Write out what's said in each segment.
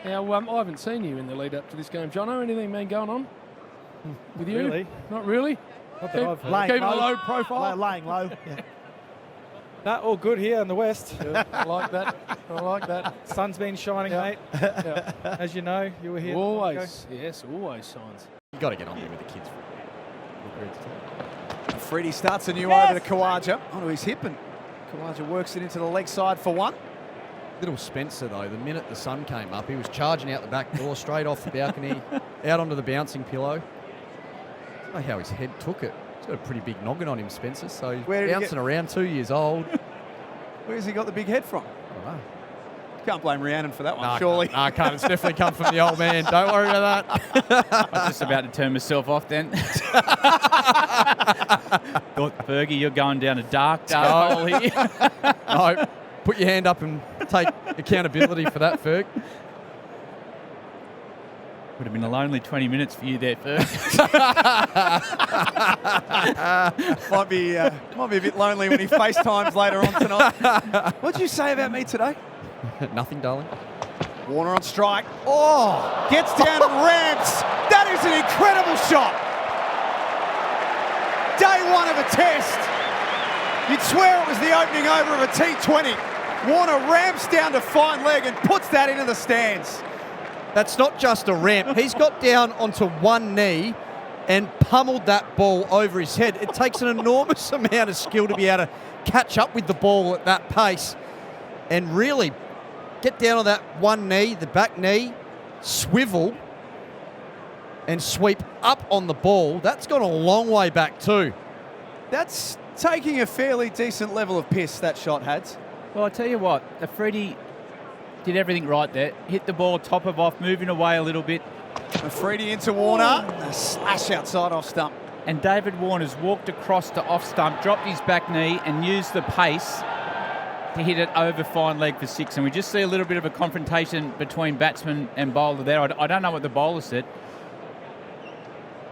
Now, I haven't seen you in the lead up to this game, Jono. Anything been going on with you? Really? Not really? Not that I've heard. Keeping a low profile? Laying low. Yeah. No, all good here in the west. Yeah, I like that. I like that. Sun's been shining, mate. Yeah. As you know, you were here. Always. Yes, always signs. You've got to get on there with the kids. Afridi starts a new over to Khawaja onto his hip, and Khawaja works it into the leg side for one. Little Spencer, though, the minute the sun came up, he was charging out the back door, straight off the balcony, out onto the bouncing pillow. I don't know how his head took it. He's got a pretty big noggin on him, Spencer, so he's bouncing around, 2 years old. Where's he got the big head from? I don't know. Can't blame Rhiannon for that one, Nah, surely. I can't. It's definitely come from the old man. Don't worry about that. I was just about to turn myself off then. Thought, Fergie, you're going down a dark hole here. No, put your hand up and take accountability for that, Ferg. Would have been a lonely 20 minutes for you there, Ferg. might be a bit lonely when he FaceTimes later on tonight. What'd you say about me today? Nothing, darling. Warner on strike. Oh, gets down and ramps. That is an incredible shot. Day one of a test. You'd swear it was the opening over of a T20. Warner ramps down to fine leg and puts that into the stands. That's not just a ramp. He's got down onto one knee and pummeled that ball over his head. It takes an enormous amount of skill to be able to catch up with the ball at that pace and really get down on that one knee, the back knee, swivel and sweep up on the ball. That's gone a long way back too. That's taking a fairly decent level of piss, that shot had. Well, I tell you what, Afridi did everything right there. Hit the ball top of off, moving away a little bit. Afridi into Warner. A slash outside off stump. And David Warner's walked across to off stump, dropped his back knee and used the pace to hit it over fine leg for six. And we just see a little bit of a confrontation between batsman and bowler there. I don't know what the bowler said.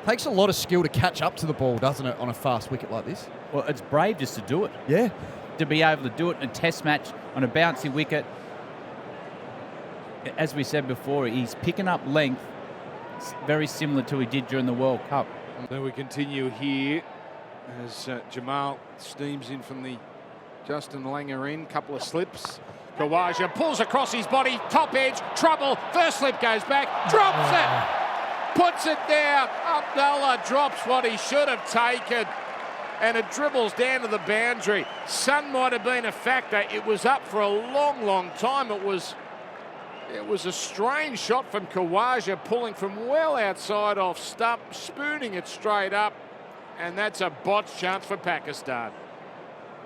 Takes a lot of skill to catch up to the ball, doesn't it, on a fast wicket like this? Well, it's brave just to do it. Yeah. To be able to do it in a test match on a bouncy wicket. As we said before, he's picking up length very similar to what he did during the World Cup. So we continue here as Jamal steams in from the Justin Langer end. Couple of slips. Khawaja pulls across his body, top edge, trouble. First slip goes back, drops it, puts it down. Abdullah drops what he should have taken, and it dribbles down to the boundary. Sun might have been a factor. It was up for a long, long time. It was a strange shot from Khawaja, pulling from well outside off stump, spooning it straight up, and that's a botch chance for Pakistan.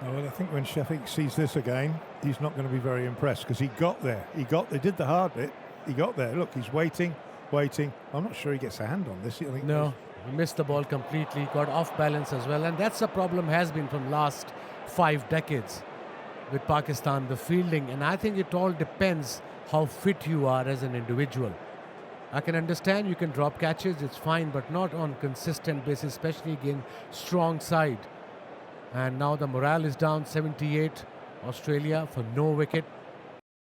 Well, I think when Shafiq sees this again, he's not going to be very impressed because he got there. They did the hard bit. He got there. Look, he's waiting. I'm not sure he gets a hand on this. No, he missed the ball completely, got off balance as well. And that's the problem has been from last 5 decades with Pakistan, the fielding. And I think it all depends how fit you are as an individual. I can understand you can drop catches, it's fine, but not on consistent basis, especially against strong side. And now the morale is down, 78, Australia for no wicket.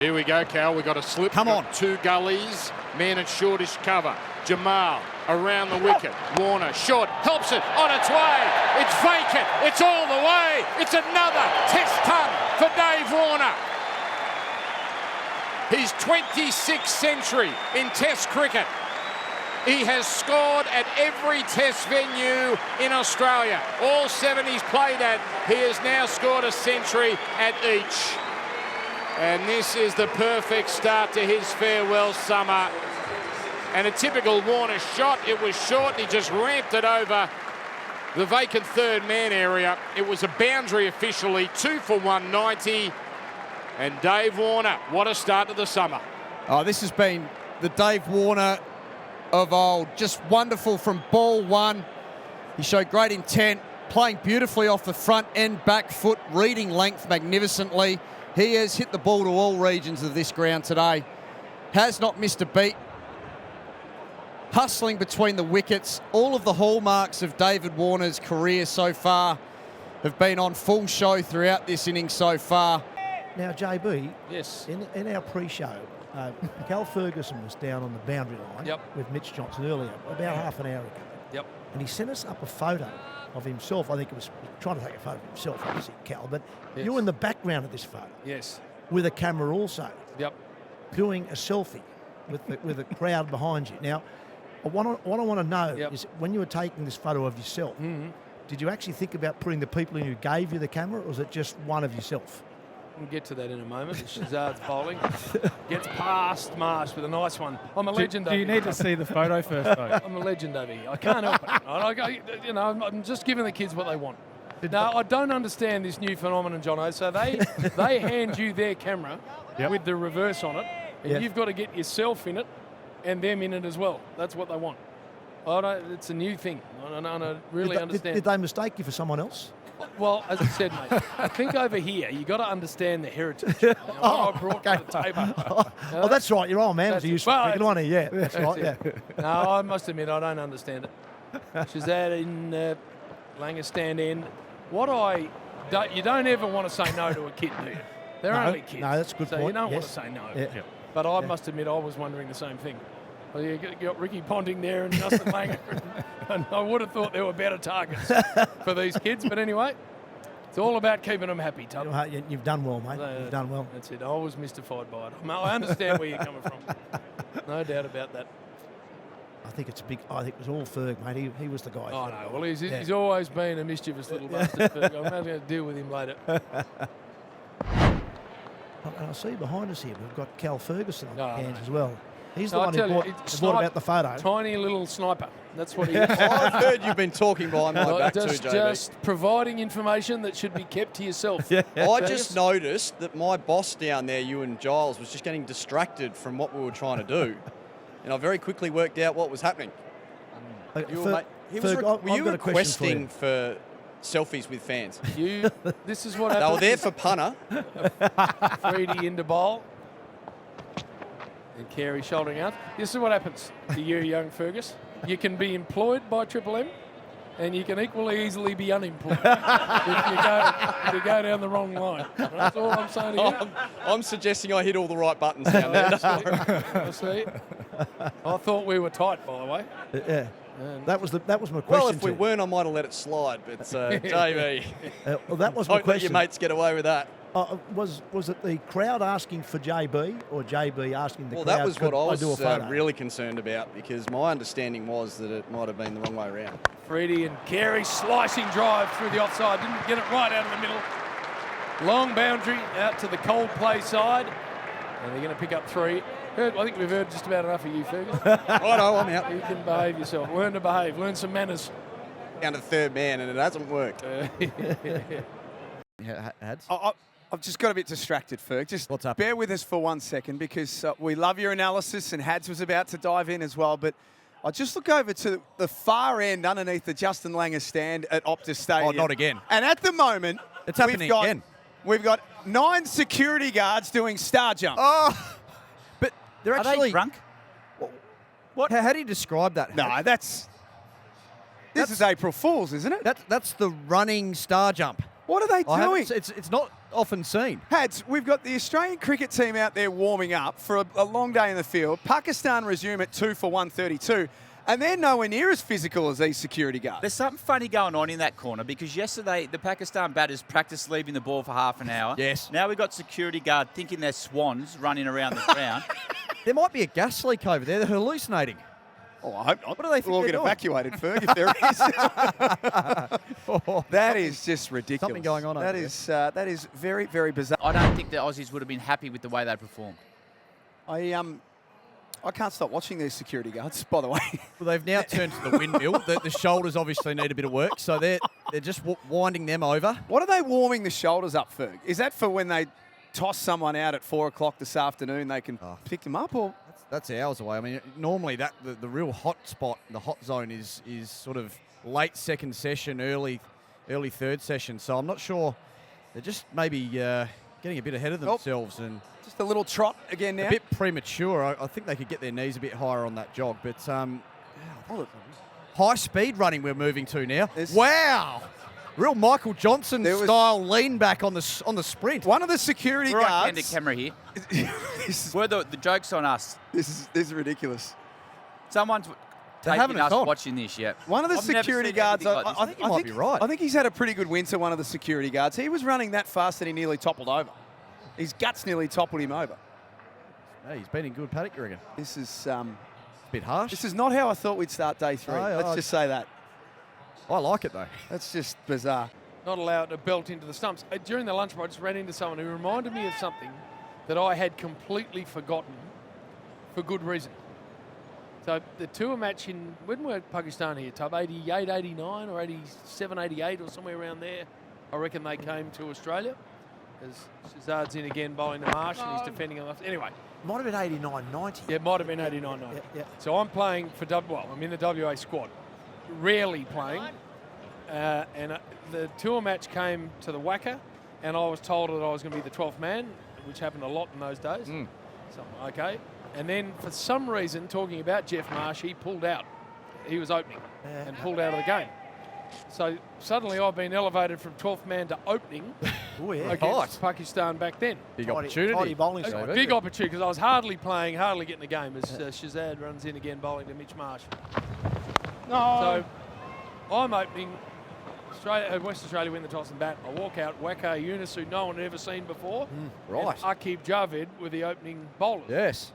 Here we go, Cal. We've got a slip. Come on. 2 gullies. Man at shortish cover. Jamal around the wicket. Warner short. Helps it on its way. It's vacant. It's all the way. It's another test ton for Dave Warner. His 26th century in Test cricket. He has scored at every Test venue in Australia. All 7 he's played at. He has now scored a century at each. And this is the perfect start to his farewell summer. And a typical Warner shot. It was short. He just ramped it over the vacant third man area. It was a boundary officially. 2 for 190. And Dave Warner, what a start to the summer. Oh, this has been the Dave Warner of old. Just wonderful from ball one. He showed great intent, playing beautifully off the front and back foot, reading length magnificently. He has hit the ball to all regions of this ground today. Has not missed a beat. Hustling between the wickets. All of the hallmarks of David Warner's career so far have been on full show throughout this innings so far. Now, JB, Yes. in our pre-show, Cal Ferguson was down on the boundary line Yep. with Mitch Johnson earlier, about half an hour ago. Yep. And he sent us up a photo of himself. I think it was trying to take a photo of himself, obviously, Cal, but Yes. you're in the background of this photo Yes. with a camera also, Yep. doing a selfie with the crowd behind you. Now, what I want to know Yep. is when you were taking this photo of yourself, did you actually think about putting the people in who gave you the camera, or was it just one of yourself? We'll get to that in a moment. Shazad's bowling. Gets past Marsh with a nice one. I'm a legend. Do you over need here. to see the photo first, though? I'm a legend over here. I can't help it. I'm just giving the kids what they want. Now, I don't understand this new phenomenon, Jono. So they hand you their camera with the reverse on it, and you've got to get yourself in it and them in it as well. That's what they want. It's a new thing. I don't really understand. Did they mistake you for someone else? Well, as I said, mate, I think over here you got to understand the heritage. What I brought to the table. Oh, that's right. Your old man was a useful one. Yeah, that's right. Yeah. No, I must admit I don't understand it. Shazad in Langer stand end. You don't ever want to say no to a kid, do you? They're only kids. No, that's a good so point. you don't want Yes. to say no. Yeah. But I must admit I was wondering the same thing. Well, you got Ricky Ponting there and Justin Langer, and I would have thought there were better targets for these kids. But anyway, it's all about keeping them happy, Tub. You've done well, mate. You've done well. That's it. I was mystified by it. I understand where you're coming from. No doubt about that. I think it's big. I think it was all Ferg, mate. He was the guy. Oh, no. Well, he's always been a mischievous little bastard. Ferg. I'm going to deal with him later. And I see behind us here, we've got Cal Ferguson on No, hands no. as well. He's the No, I one who tell you, brought, it's brought about the photo. Tiny little sniper. That's what he is. I've heard you've been talking behind my back too, JB. Just providing information that should be kept to yourself. I just noticed that my boss down there, you and Giles, was just getting distracted from what we were trying to do. And I very quickly worked out what was happening. Ferg, Were you I've got a question requesting for selfies with fans? This is what They happens. were there for punter. Freedy into bowl. And Carey shouldering out. This is what happens to you, young Fergus. You can be employed by Triple M, and you can equally easily be unemployed if you go down the wrong line. That's all I'm saying to you. I'm suggesting I hit all the right buttons down there. I see. I thought we were tight, by the way. Yeah. That was my question. Well, if we to you. weren't, I might have let it slide. But JB, Well, that was my hope that your question. mates get away with that. Was it the crowd asking for JB or JB asking the Well, crowd? that was what I do a was photo? really concerned about, because my understanding was that it might have been the wrong way around. Freedy and Carey slicing drive through the offside. Didn't get it right out of the middle. Long boundary out to the cold play side. And they're going to pick up three. I think we've heard just about enough of you, Fergus. I know, I'm out. You can behave yourself. Learn to behave. Learn some manners. Down to third man, and it hasn't worked. Hads? I've just got a bit distracted, Ferg. Just What's happening? bear with us for 1 second, because we love your analysis, and Hads was about to dive in as well. But I just look over to the far end underneath the Justin Langer stand at Optus Stadium. Oh, not again. And at the moment, It's happening again. We've got 9 security guards doing star jump. Oh, but they're Are actually they drunk? What? How do you describe that? No, this is April Fool's, isn't it? That's the running star jump. What are they doing? It's not often seen. Hads, we've got the Australian cricket team out there warming up for a long day in the field. Pakistan resume at 2 for 132, and they're nowhere near as physical as these security guards. There's something funny going on in that corner, because yesterday the Pakistan batters practiced leaving the ball for half an hour. Yes. Now we've got security guard thinking they're swans running around the ground. There might be a gas leak over there. They're hallucinating. Oh, I hope not. What do they think We'll all they're get doing? evacuated, Ferg, if there is. That is just ridiculous. Something going on over That is very, very bizarre. I don't think the Aussies would have been happy with the way they performed. I can't stop watching these security guards, by the way. Well, they've now turned to the windmill. The shoulders obviously need a bit of work, so they're just winding them over. What are they warming the shoulders up, Ferg? Is that for when they toss someone out at 4 o'clock this afternoon, they can pick them up, or? That's hours away. I mean, normally the real hot spot, the hot zone is sort of late second session, early third session. So I'm not sure. They're just maybe getting a bit ahead of themselves and just a little trot again now. a bit premature. I think they could get their knees a bit higher on that jog. But high speed running we're moving to now. Wow. Real Michael Johnson style lean back on the sprint. One of the security guards. Right-handed camera here. Were the joke's on us. This is ridiculous. Someone's They're having taking us us on. watching this, yeah. One of the I've never security seen guards, anything like this. I think you might be right. I think he's had a pretty good winter, one of the security guards. He was running that fast that he nearly toppled over. His guts nearly toppled him over. Hey, he's been in good paddock, you reckon? This is A bit harsh. this is not how I thought we'd start day 3. No, Let's I- just say that. I like it, though. That's just bizarre. Not allowed to belt into the stumps. During the lunch break, I just ran into someone who reminded me of something that I had completely forgotten for good reason. So the tour match when were Pakistan here, Tub? 88, 89 or 87, 88 or somewhere around there. I reckon they came to Australia. As Shazad's in again bowling to Marsh and he's defending him. Anyway. Might have been 89, 90. Yeah, it might have been 89, 90. Yeah. So I'm playing for I'm in the WA squad. Rarely playing. The tour match came to the Wacker and I was told that I was going to be the 12th man, which happened a lot in those days. So, okay. And then for some reason, talking about Jeff Marsh, he pulled out. He was opening and pulled out of the game. So suddenly I've been elevated from 12th man to opening against Pakistan back then. Big Tidy opportunity. bowling A side. big opportunity because I was hardly playing, hardly getting the game as Shazad runs in again bowling to Mitch Marsh. So I'm opening. West Australia win the toss and bat. I walk out, Wacker Yunus, who no one had ever seen before. Right. And Aqib Javed with the opening bowlers. Yes.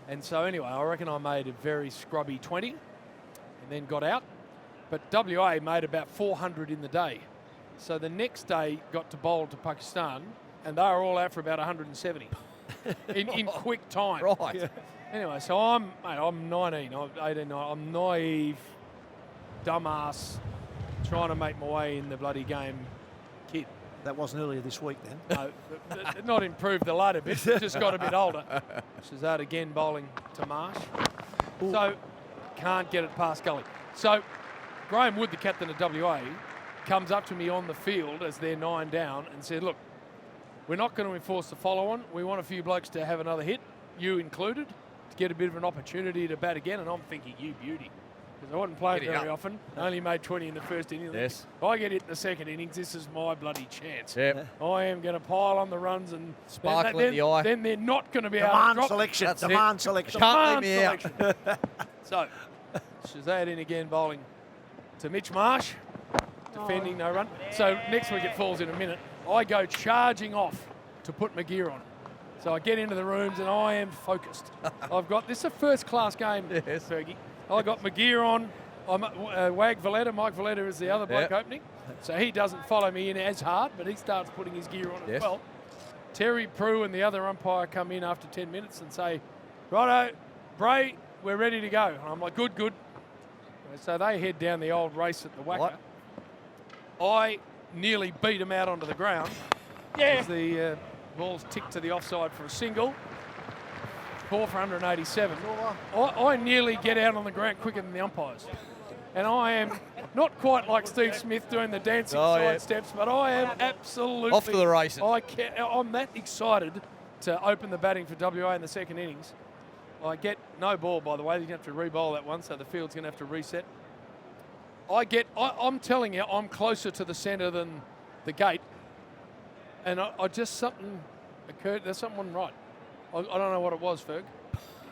And so anyway, I reckon I made a very scrubby 20 and then got out. But WA made about 400 in the day. So the next day got to bowl to Pakistan and they were all out for about 170 in quick time. Right. Yeah. Anyway, so I'm 19, I'm 18, I'm naive, dumbass, trying to make my way in the bloody game kid. That wasn't earlier this week then. No, not improved the latter bit, just got a bit older. Shazad again bowling to Marsh. So can't get it past gully. So Graham Wood, the captain of WA, comes up to me on the field as they're 9 down and said, look, we're not going to enforce the follow-on. We want a few blokes to have another hit, you included, to get a bit of an opportunity to bat again. And I'm thinking, you beauty. Because I wasn't playing very often. I only made 20 in the first inning. Yes. If I get hit in the second innings, this is my bloody chance. Yep. I am going to pile on the runs and Sparkle in the eye. Then they're not going to be able to Demand drop. selection. That's Demand it. selection. Can't Demand leave me out. selection. So, Shazad in again bowling to Mitch Marsh. Defending, no run. So next wicket falls in a minute. I go charging off to put my gear on. So I get into the rooms and I am focused. I've got, this is a first class game, Yes. Fergie. I got my gear on. I'm Wag Valletta, Mike Valletta is the other bloke opening. So he doesn't follow me in as hard, but he starts putting his gear on as well. Terry Prue and the other umpire come in after 10 minutes and say, righto, Bray, we're ready to go. And I'm like, good, good. So they head down the old race at the Wacker. I nearly beat him out onto the ground. As the ball's ticked to the offside for a single. 4 for 187. I nearly get out on the ground quicker than the umpires. And I am not quite like Steve Smith doing the dancing side steps, but I am absolutely Off to the races. I'm that excited to open the batting for WA in the second innings. I get no ball, by the way. You're going to have to re-bowl that one, so the field's going to have to reset. I'm telling you, I'm closer to the centre than the gate. And I just, something occurred. There's something right. I don't know what it was, Ferg.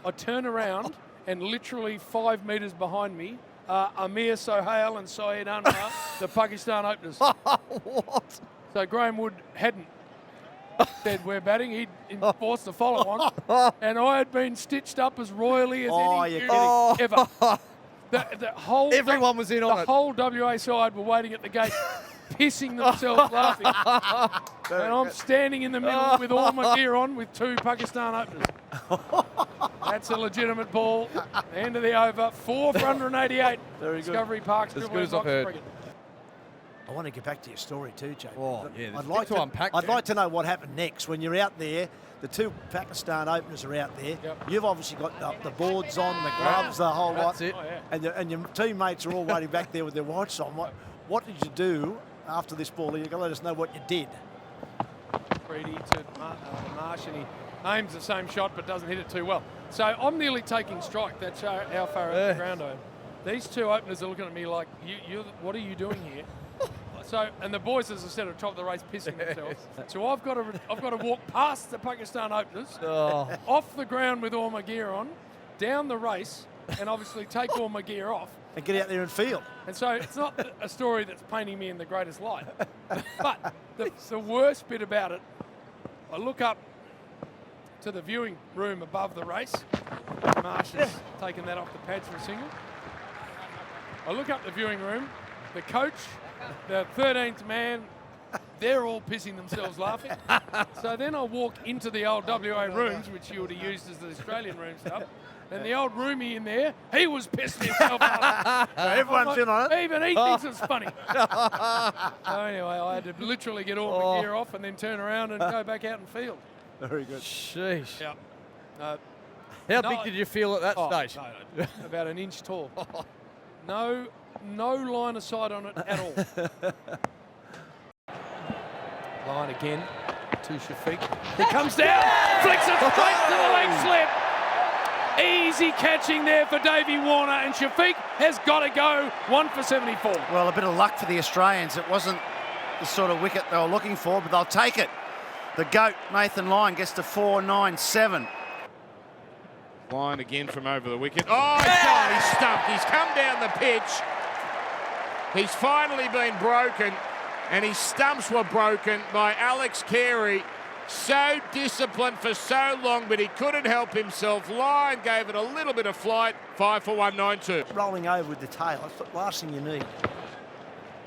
I turn around and literally 5 metres behind me are Amir Sohail and Syed Anwar, the Pakistan openers. What? So Graham Wood hadn't said we're batting. He'd enforced the follow-on. And I had been stitched up as royally as any you're unit ever. The whole Everyone was in on the it. whole WA side were waiting at the gate, pissing themselves laughing. And I'm standing in the middle with all my gear on with 2 Pakistan openers. That's a legitimate ball. End of the over. 4 for 188. Very good. Discovery Park. As good as I've heard. I want to get back to your story too, Jake. Oh, yeah, there's I'd a like bit to unpack I'd there. like to know what happened next when you're out there. The 2 Pakistan openers are out there. Yep. You've obviously got the boards on, the gloves, the whole lot. That's it. Oh, yeah. And your teammates are all waiting back there with their watches on. What did you do after this ball? You've got to let us know what you did. Afridi to Marsh, and he aims the same shot but doesn't hit it too well. So I'm nearly taking strike. That's how far out the ground I am. These 2 openers are looking at me like, what are you doing here? So, and the boys, as I said, are top of the race pissing themselves. So I've got to walk past the Pakistan openers, off the ground with all my gear on, down the race, and obviously take all my gear off. And get out there and field. And so it's not a story that's painting me in the greatest light. But the worst bit about it, I look up to the viewing room above the race. Marsh has taken that off the pads for a single. I look up the viewing room. The coach, the 13th man, they're all pissing themselves laughing. So then I walk into the old WA rooms, which you would have used as the Australian room stuff. And the old roomie in there, he was pissing himself off. So everyone's in on it. Even he thinks it's funny. So anyway, I had to literally get all my gear off and then turn around and go back out and field. Very good. Sheesh. Yeah. How big did you feel at that stage? No, about an inch tall. No line of sight on it at all. Line again to Shafiq. He comes down, flicks it straight to the leg slip. Easy catching there for Davey Warner, and Shafiq has got to go 1 for 74. Well, a bit of luck for the Australians. It wasn't the sort of wicket they were looking for, but they'll take it. The GOAT, Nathan Lyon, gets to 497. Lyon again from over the wicket. Oh, he's stumped. He's come down the pitch. He's finally been broken, and his stumps were broken by Alex Carey. So disciplined for so long, but he couldn't help himself. Lyon gave it a little bit of flight. 5 for 192. Rolling over with the tail. That's the last thing you need.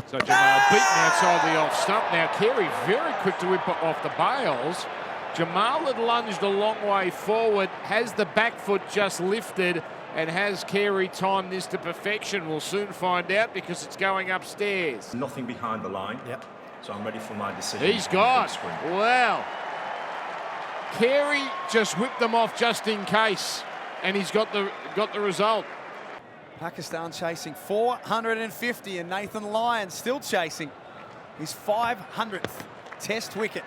So Jamal beaten outside the off stump. Now Carey very quick to whip off the bails. Jamal had lunged a long way forward, has the back foot just lifted, and has Carey timed this to perfection? We'll soon find out because it's going upstairs. Nothing behind the line. Yep. So I'm ready for my decision. He's gone. Well, Carey just whipped them off just in case, and he's got the result. Pakistan chasing 450, and Nathan Lyon still chasing his 500th Test wicket.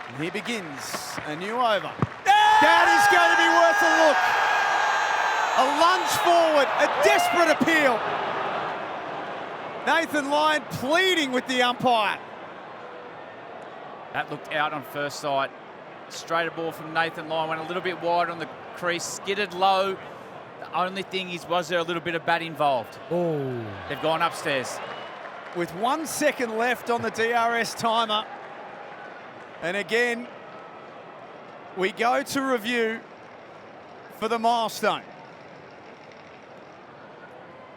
And here begins a new over. That is going to be worth a look. A lunge forward, a desperate appeal. Nathan Lyon pleading with the umpire. That looked out on first sight. Straight a ball from Nathan Lyon, went a little bit wide on the crease, skidded low. The only thing is, was there a little bit of bat involved? Oh. They've gone upstairs. With 1 second left on the DRS timer. And again, we go to review for the milestone.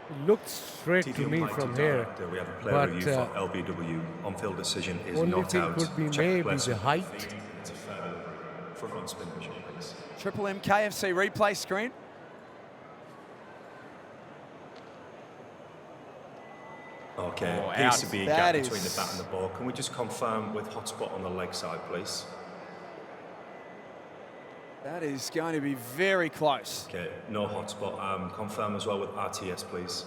It looked straight to me from here. We have a player review for LBW. On-field decision is only not thing out. could be Check maybe blessing. the height. It's a fair front run spin visual, please. Triple M KFC replay screen. Okay, Oh, appears out. to be a That gap is- between the bat and the ball. Can we just confirm with hotspot on the leg side, please? That is going to be very close. Okay, no hotspot. Confirm as well with RTS, please.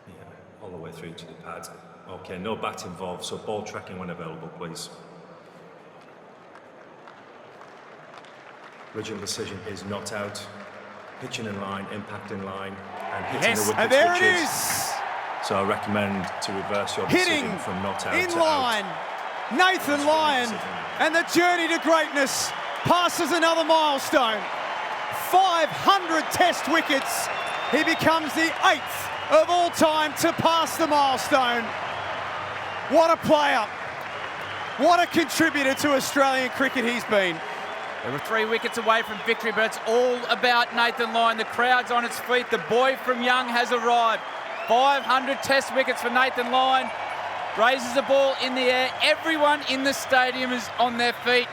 Yeah, all the way through to the pad. Okay, no bat involved, so ball tracking when available, please. Original decision is not out. Pitching in line, impact in line, and hitting the wicket And there it switches. is. So I recommend to reverse your Hitting decision from not out in to line. out. Nathan Lyon, and the journey to greatness passes another milestone. 500 Test wickets. He becomes the 8th of all time to pass the milestone. What a player. What a contributor to Australian cricket he's been. They were 3 wickets away from victory, but it's all about Nathan Lyon. The crowd's on its feet. The boy from Young has arrived. 500 Test wickets for Nathan Lyon. Raises the ball in the air. Everyone in the stadium is on their feet.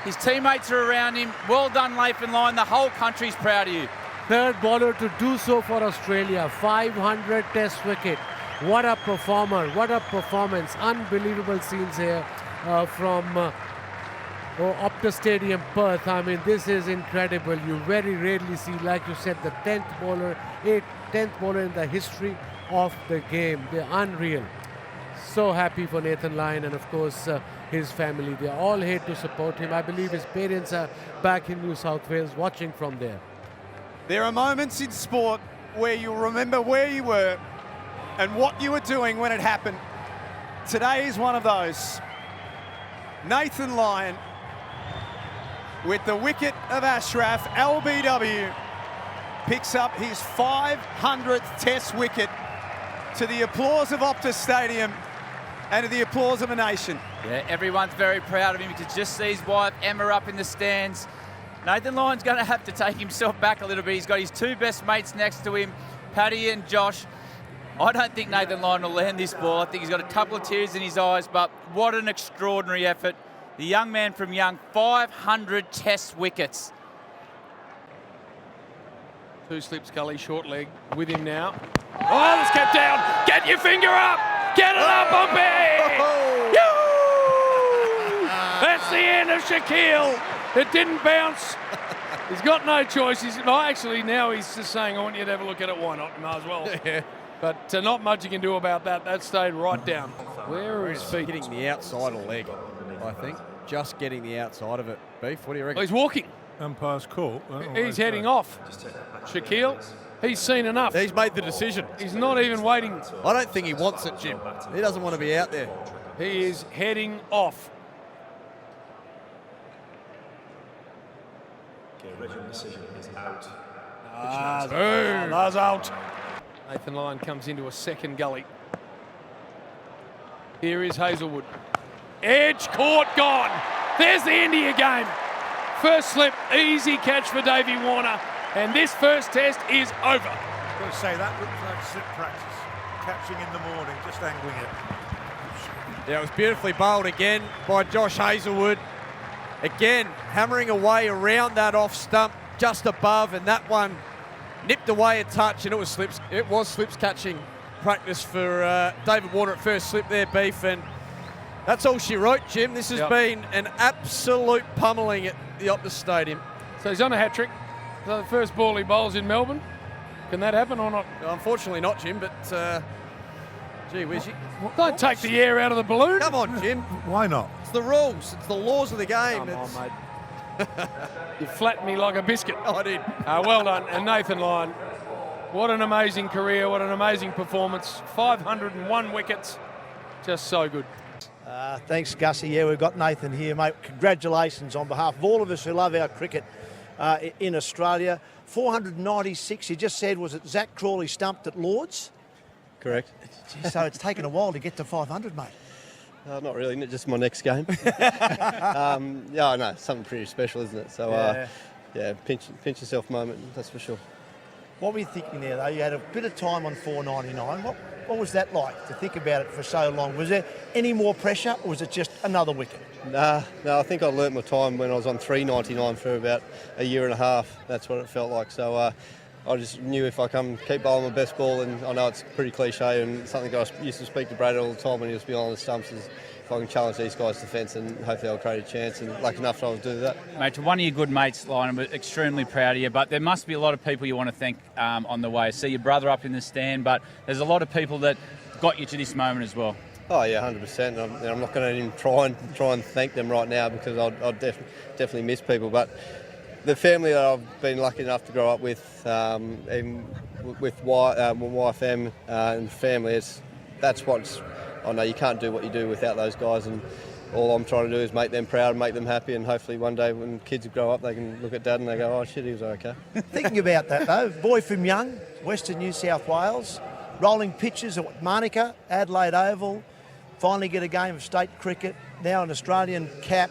His teammates are around him. Well done, Nathan Lyon. The whole country's proud of you. Third bowler to do so for Australia. 500 Test wicket. What a performer. What a performance. Unbelievable scenes here from Optus Stadium, Perth. I mean, this is incredible. You very rarely see, like you said, the 10th bowler in the history of the game. They're unreal. So happy for Nathan Lyon and, of course, his family. They're all here to support him. I believe his parents are back in New South Wales watching from there. There are moments in sport where you'll remember where you were and what you were doing when it happened. Today is one of those. Nathan Lyon with the wicket of Ashraf, LBW, picks up his 500th Test wicket to the applause of Optus Stadium and to the applause of a nation. Yeah, everyone's very proud of him. You can just see his wife, Emma, up in the stands. Nathan Lyon's going to have to take himself back a little bit. He's got his two best mates next to him, Paddy and Josh. I don't think Nathan Lyon will land this ball. I think he's got a couple of tears in his eyes, but what an extraordinary effort. The young man from Young, 500 Test wickets. Two slips, Gully, short leg with him now. Oh, it's kept down. Get your finger up. Get it up, Bumpy. That's the end of Shaquille. It didn't bounce. He's got no choice. Now he's just saying, I want you to have a look at it. Why not? Might as well. Yeah. But not much you can do about that. That stayed right down. Where are his feet? Hitting the outside of leg, I think. Just getting the outside of it. Beef, what do you reckon? Oh, he's walking. Umpire's call. He's heading off. Shaquille, he's seen enough. He's made the decision. He's not even waiting. I don't think he wants it, Jim. He doesn't want to be out there. He is heading off. Okay, original decision is out. That's out. Nathan Lyon comes into a second gully. Here is Hazelwood. Edge, caught, gone. There's the end of your game. First slip, easy catch for Davey Warner. And this first test is over. I've got to say, that looks like slip practice. Catching in the morning, just angling it. Yeah, it was beautifully bowled again by Josh Hazelwood. Again, hammering away around that off stump just above, and that one nipped away a touch, and it was slips catching practice for David Warner at first slip there, Beef, and that's all she wrote, Jim. This has been an absolute pummeling at the Optus Stadium. So he's on a hat-trick. So the first ball he bowls in Melbourne. Can that happen or not? Unfortunately not, Jim, but gee whiz. Don't take the air out of the balloon. Come on, Jim. Why not? It's the rules. It's the laws of the game. Come on, mate. You flattened me like a biscuit. I did. Well done. And Nathan Lyon, what an amazing career, what an amazing performance. 501 wickets, just so good. Thanks, Gussie. Yeah, we've got Nathan here, mate. Congratulations on behalf of all of us who love our cricket in Australia. 496, you just said, was it Zach Crawley stumped at Lords? Correct. Gee, so it's taken a while to get to 500, mate. Not really, just my next game. Yeah, I know, something pretty special, isn't it? So, yeah, pinch yourself moment, that's for sure. What were you thinking there, though? You had a bit of time on 499. What was that like, to think about it for so long? Was there any more pressure, or was it just another wicket? No, I think I learnt my time when I was on 399 for about a year and a half. That's what it felt like. So I just knew if I keep bowling my best ball, and I know it's pretty cliche and something I used to speak to Brad all the time when he was behind the stumps, is if I can challenge these guys' defence, and hopefully I'll create a chance, and lucky enough I'll do that. Mate, to one of your good mates, Lyon, we're extremely proud of you, but there must be a lot of people you want to thank on the way. I see your brother up in the stand, but there's a lot of people that got you to this moment as well. Oh yeah, 100%. I'm not going to even try and thank them right now, because I'll definitely miss people. But the family that I've been lucky enough to grow up with, even with my wife and family, that's what's. I know you can't do what you do without those guys, and all I'm trying to do is make them proud, make them happy, and hopefully one day when kids grow up, they can look at Dad and they go, oh shit, he was okay. Thinking about that, though, boy from Young, Western New South Wales, rolling pitches at Monica, Adelaide Oval, finally get a game of state cricket, now an Australian cap,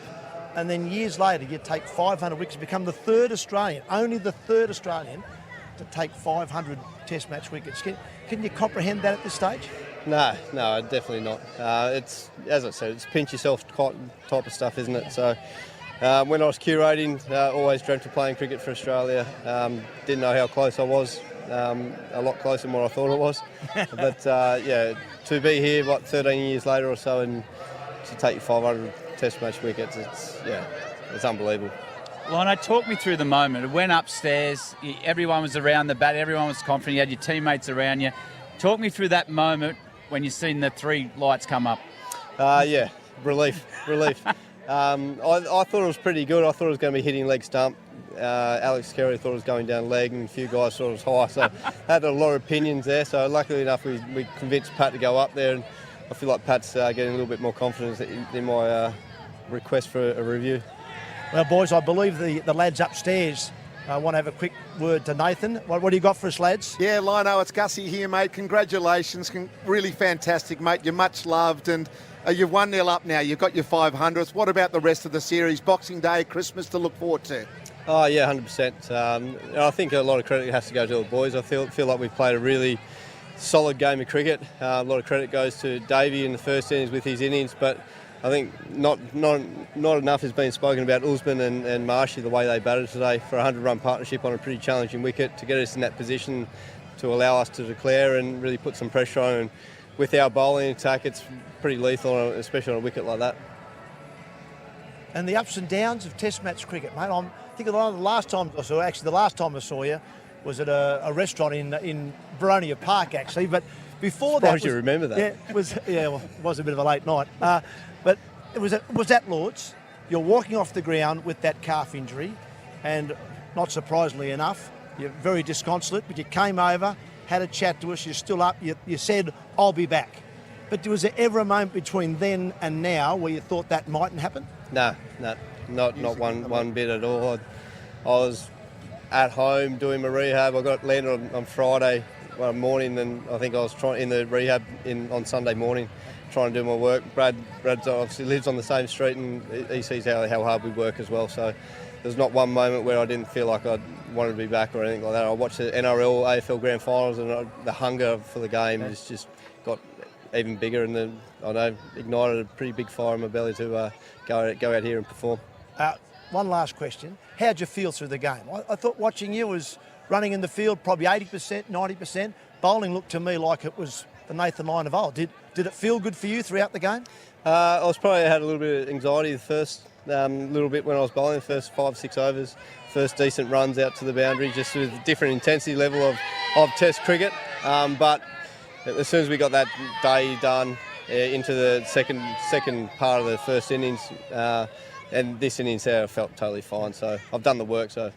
and then years later you take 500 wickets, become the third Australian, only the third Australian to take 500 Test match wickets. Can you comprehend that at this stage? No, definitely not. It's, as I said, it's pinch yourself type of stuff, isn't it? So when I was curating, always dreamt of playing cricket for Australia. Didn't know how close I was. A lot closer than what I thought I was. But yeah, to be here, 13 years later or so, and to take 500 Test match wickets, it's unbelievable. Lino, talk me through the moment. It went upstairs, everyone was around the bat, everyone was confident, you had your teammates around you. Talk me through that moment when you've seen the three lights come up. Yeah, relief. I thought it was pretty good. I thought it was going to be hitting leg stump. Alex Carey thought it was going down leg, and a few guys thought it was high. So had a lot of opinions there. So luckily enough, we convinced Pat to go up there, and I feel like Pat's getting a little bit more confidence in my request for a review. Well, boys, I believe the lads upstairs want to have a quick word to Nathan. What do you got for us, lads? Yeah, Lino, it's Gussie here, mate. Congratulations. Really fantastic, mate. You're much loved, and you've 1-0 up now. You've got your 500th. What about the rest of the series? Boxing Day, Christmas to look forward to? Oh, yeah, 100%. I think a lot of credit has to go to the boys. I feel like we've played a really solid game of cricket. A lot of credit goes to Davey in the first innings with his innings, but I think not enough has been spoken about Usman and Marshy, the way they batted today for a 100-run partnership on a pretty challenging wicket to get us in that position to allow us to declare and really put some pressure on. And with our bowling attack, it's pretty lethal, especially on a wicket like that. And the ups and downs of Test match cricket, mate. I think the last time I saw you was at a restaurant in Baronia Park, actually. But before that, you remember that? Yeah, it was a bit of a late night. But it was at Lord's. You're walking off the ground with that calf injury, and not surprisingly enough, you're very disconsolate. But you came over, had a chat to us. You're still up. You said, "I'll be back." But was there ever a moment between then and now where you thought that mightn't happen? No, not one bit at all. I was at home doing my rehab. I got landed on Friday morning, and I think I was in the rehab on Sunday morning, trying to do my work. Brad obviously lives on the same street, and he sees how hard we work as well. So there's not one moment where I didn't feel like I wanted to be back or anything like that. I watched the NRL, AFL Grand Finals, and the hunger for the game has just got even bigger, and then I know ignited a pretty big fire in my belly to go out here and perform. One last question. How'd you feel through the game? I thought watching you was running in the field probably 80%, 90%. Bowling looked to me like it was the Nathan Lyon of old. Did it feel good for you throughout the game? I had a little bit of anxiety the first little bit when I was bowling, the first 5-6 overs. First decent runs out to the boundary, just with a different intensity level of Test cricket. But as soon as we got that day done into the second part of the first innings, and this innings there, I felt totally fine. So I've done the work. So,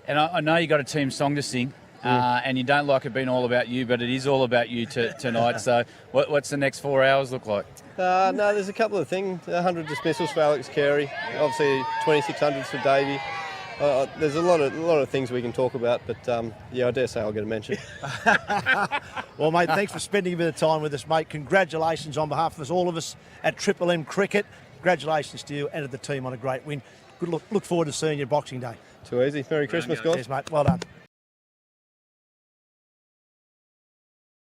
and I know you got a team song to sing, and you don't like it being all about you, but it is all about you tonight. So what's the next 4 hours look like? No, there's a couple of things. 100 dismissals for Alex Carey, obviously 2600s for Davey. There's a lot of things we can talk about, but I dare say I'll get a mention. Well, mate, thanks for spending a bit of time with us, mate. Congratulations on behalf of us, all of us at Triple M Cricket. Congratulations to you and to the team on a great win. Good look forward to seeing you Boxing Day. Too easy. Merry Christmas, guys. Cheers, mate. Well done.